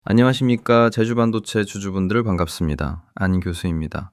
안녕하십니까. 제주반도체 주주분들 반갑습니다. 안 교수입니다.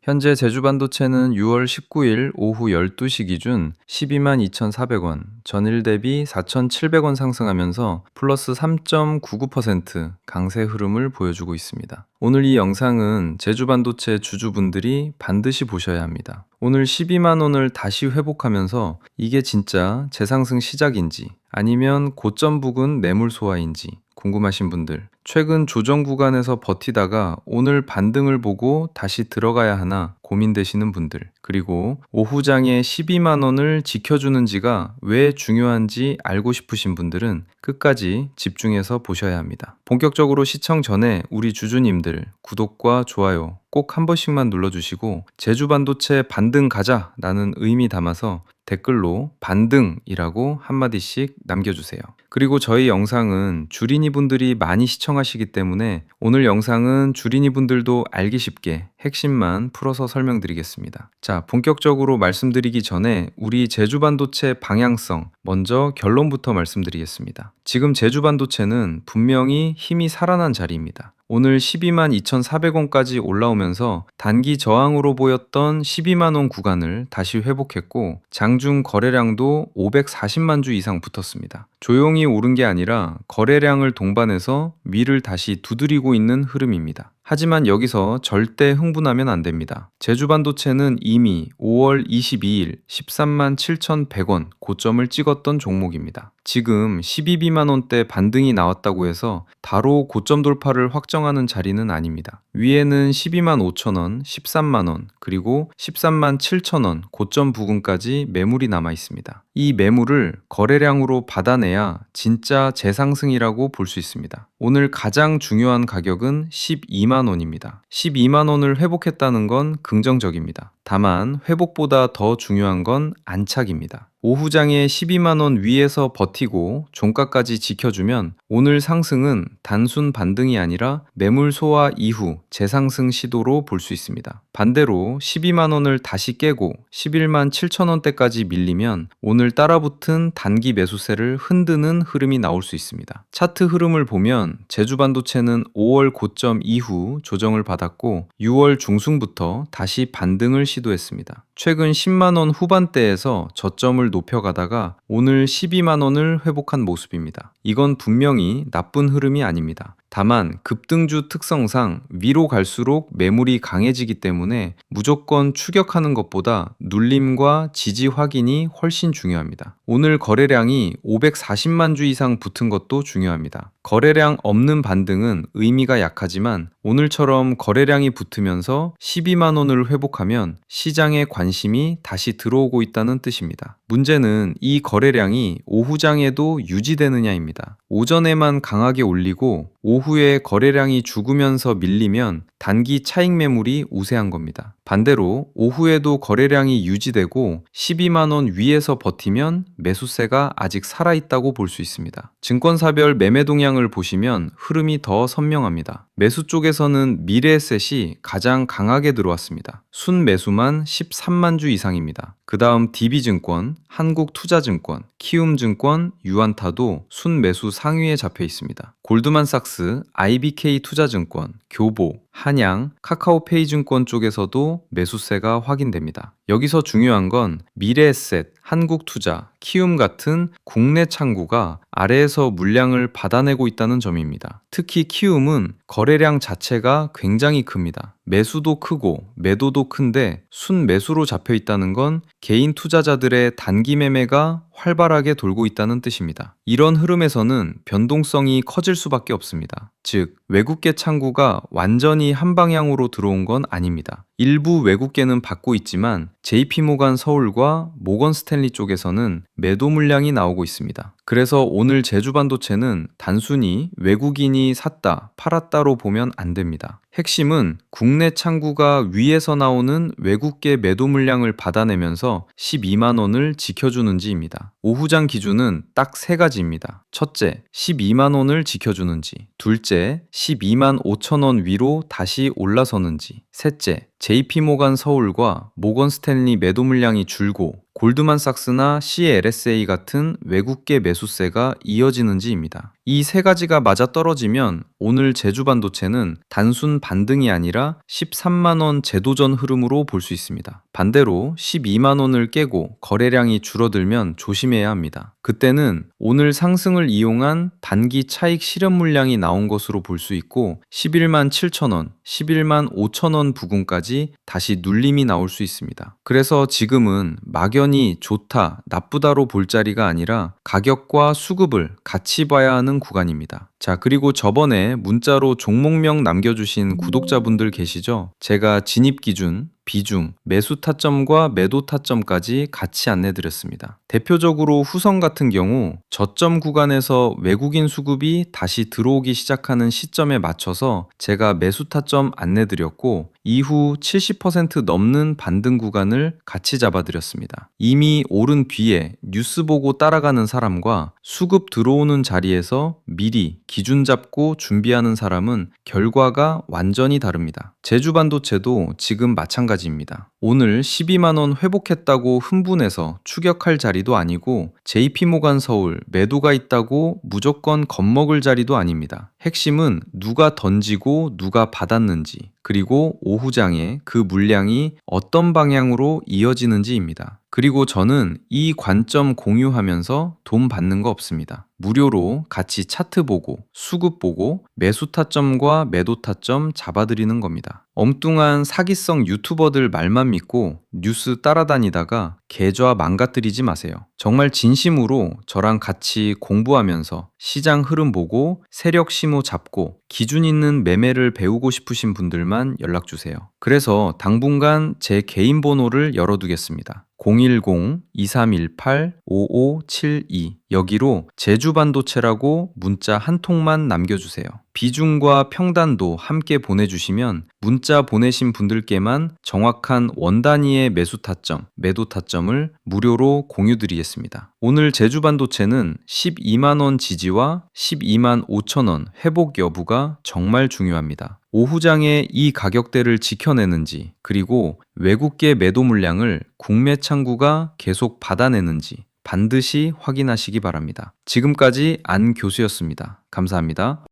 현재 제주반도체는 6월 19일 오후 12시 기준 12만 2,400원, 전일 대비 4,700원 상승하면서 플러스 3.99% 강세 흐름을 보여주고 있습니다. 오늘 이 영상은 제주반도체 주주분들이 반드시 보셔야 합니다. 오늘 12만 원을 다시 회복하면서 이게 진짜 재상승 시작인지 아니면 고점 부근 매물 소화인지 궁금하신 분들, 최근 조정 구간에서 버티다가 오늘 반등을 보고 다시 들어가야 하나 고민되시는 분들, 그리고 오후장에 12만 원을 지켜주는지가 왜 중요한지 알고 싶으신 분들은 끝까지 집중해서 보셔야 합니다. 본격적으로 시청 전에 우리 주주님들 구독과 좋아요 꼭 한 번씩만 눌러주시고 제주반도체 반등 가자 라는 의미 담아서 댓글로 반등이라고 한마디씩 남겨주세요. 그리고 저희 영상은 주린이 분들이 많이 시청하시기 때문에 오늘 영상은 주린이 분들도 알기 쉽게 핵심만 풀어서 설명드리겠습니다. 자, 본격적으로 말씀드리기 전에 우리 제주반도체 방향성 먼저 결론부터 말씀드리겠습니다. 지금 제주반도체는 분명히 힘이 살아난 자리입니다. 오늘 12만 2,400원까지 올라오면서 단기 저항으로 보였던 12만 원 구간을 다시 회복했고 장중 거래량도 540만 주 이상 붙었습니다. 조용히 오른 게 아니라 거래량을 동반해서 위를 다시 두드리고 있는 흐름입니다. 하지만 여기서 절대 흥분하면 안 됩니다. 제주반도체는 이미 5월 22일 13만 7,100원 고점을 찍었던 종목입니다. 지금 12비만 원대 반등이 나왔다고 해서 바로 고점 돌파를 확정하는 자리는 아닙니다. 위에는 12만 5천원, 13만원, 그리고 13만 7천원 고점 부근까지 매물이 남아 있습니다. 이 매물을 거래량으로 받아내야 진짜 재상승이라고 볼 수 있습니다. 오늘 가장 중요한 가격은 12만 원입니다. 12만 원을 회복했다는 건 긍정적입니다. 다만 회복보다 더 중요한 건 안착입니다. 오후장에 12만 원 위에서 버티고 종가까지 지켜주면 오늘 상승은 단순 반등이 아니라 매물 소화 이후 재상승 시도로 볼 수 있습니다. 반대로 12만 원을 다시 깨고 11만 7천 원대까지 밀리면 오늘 따라붙은 단기 매수세를 흔드는 흐름이 나올 수 있습니다. 차트 흐름을 보면 제주반도체는 5월 고점 이후 조정을 받았고 6월 중순부터 다시 반등을 시도했습니다. 최근 10만 원 후반대에서 저점을 높여가다가 오늘 12만 원을 회복한 모습입니다. 이건 분명히 나쁜 흐름이 아닙니다. 다만 급등주 특성상 위로 갈수록 매물이 강해지기 때문에 무조건 추격하는 것보다 눌림과 지지 확인이 훨씬 중요합니다. 오늘 거래량이 540만 주 이상 붙은 것도 중요합니다. 거래량 없는 반등은 의미가 약하지만 오늘처럼 거래량이 붙으면서 12만 원을 회복하면 시장의 관심이 다시 들어오고 있다는 뜻입니다. 문제는 이 거래량이 오후장에도 유지되느냐입니다. 오전에만 강하게 올리고 오후에 거래량이 죽으면서 밀리면 단기 차익 매물이 우세한 겁니다. 반대로 오후에도 거래량이 유지되고 12만 원 위에서 버티면 매수세가 아직 살아있다고 볼 수 있습니다. 증권사별 매매 동향을 보시면 흐름이 더 선명합니다. 매수 쪽에서는 미래에셋이 가장 강하게 들어왔습니다. 순매수만 13만 주 이상입니다. 그 다음 DB증권, 한국투자증권, 키움증권, 유안타도 순매수 상위에 잡혀 있습니다. 골드만삭스, IBK투자증권, 교보, 한양, 카카오페이증권 쪽에서도 매수세가 확인됩니다. 여기서 중요한 건 미래에셋, 한국투자, 키움 같은 국내 창구가 아래에서 물량을 받아내고 있다는 점입니다. 특히 키움은 거래량 자체가 굉장히 큽니다. 매수도 크고 매도도 큰데 순매수로 잡혀 있다는 건 개인 투자자들의 단기 매매가 활발하게 돌고 있다는 뜻입니다. 이런 흐름에서는 변동성이 커질 수밖에 없습니다. 즉, 외국계 창구가 완전히 한 방향으로 들어온 건 아닙니다. 일부 외국계는 받고 있지만 JP모간 서울과 모건 스탠리 쪽에서는 매도 물량이 나오고 있습니다. 그래서 오늘 제주반도체는 단순히 외국인이 샀다, 팔았다로 보면 안 됩니다. 핵심은 국내 창구가 위에서 나오는 외국계 매도 물량을 받아내면서 12만 원을 지켜주는지입니다. 오후장 기준은 딱 세 가지입니다. 첫째, 12만 원을 지켜주는지. 둘째, 12만 5천 원 위로 다시 올라서는지. 셋째, JP모간 서울과 모건 스탠리 매도 물량이 줄고 골드만삭스나 CLSA 같은 외국계 매수세가 이어지는지입니다. 이 세 가지가 맞아떨어지면 오늘 제주반도체는 단순 반등이 아니라 13만 원 재도전 흐름으로 볼 수 있습니다. 반대로 12만 원을 깨고 거래량이 줄어들면 조심해야 합니다. 그때는 오늘 상승을 이용한 단기 차익 실현 물량이 나온 것으로 볼 수 있고 11만 7천 원, 11만 5천 원 부근까지 다시 눌림이 나올 수 있습니다. 그래서 지금은 막연히 좋다, 나쁘다로 볼 자리가 아니라 가격과 수급을 같이 봐야 하는 구간입니다. 자, 그리고 저번에 문자로 종목명 남겨주신 구독자분들 계시죠? 제가 진입 기준, 비중, 매수 타점과 매도 타점까지 같이 안내드렸습니다. 대표적으로 후성 같은 경우 저점 구간에서 외국인 수급이 다시 들어오기 시작하는 시점에 맞춰서 제가 매수 타점 안내드렸고 이후 70% 넘는 반등 구간을 같이 잡아드렸습니다. 이미 오른 뒤에 뉴스 보고 따라가는 사람과 수급 들어오는 자리에서 미리 기준 잡고 준비하는 사람은 결과가 완전히 다릅니다. 제주반도체도 지금 마찬가지입니다. 오늘 12만원 회복했다고 흥분해서 추격할 자리도 아니고 JP모간 서울 매도가 있다고 무조건 겁먹을 자리도 아닙니다. 핵심은 누가 던지고 누가 받았는지 그리고 오후장에 그 물량이 어떤 방향으로 이어지는지입니다. 그리고 저는 이 관점 공유하면서 돈 받는 거 없습니다. 무료로 같이 차트 보고 수급 보고 매수 타점과 매도 타점 잡아드리는 겁니다. 엉뚱한 사기성 유튜버들 말만 믿고 뉴스 따라다니다가 계좌 망가뜨리지 마세요. 정말 진심으로 저랑 같이 공부하면서 시장 흐름 보고 세력 심호 잡고 기준 있는 매매를 배우고 싶으신 분들만 연락주세요. 그래서 당분간 제 개인 번호를 열어두겠습니다. 010-2318-5572 여기로 제주반도체라고 문자 한 통만 남겨주세요. 비중과 평단도 함께 보내주시면 문자 보내신 분들께만 정확한 원 단위의 매수 타점, 매도 타점을 무료로 공유드리겠습니다. 오늘 제주반도체는 12만원 지지와 12만 5천원 회복 여부가 정말 중요합니다. 오후장에 이 가격대를 지켜내는지 그리고 외국계 매도 물량을 국내 창구가 계속 받아내는지 반드시 확인하시기 바랍니다. 지금까지 안 교수였습니다. 감사합니다.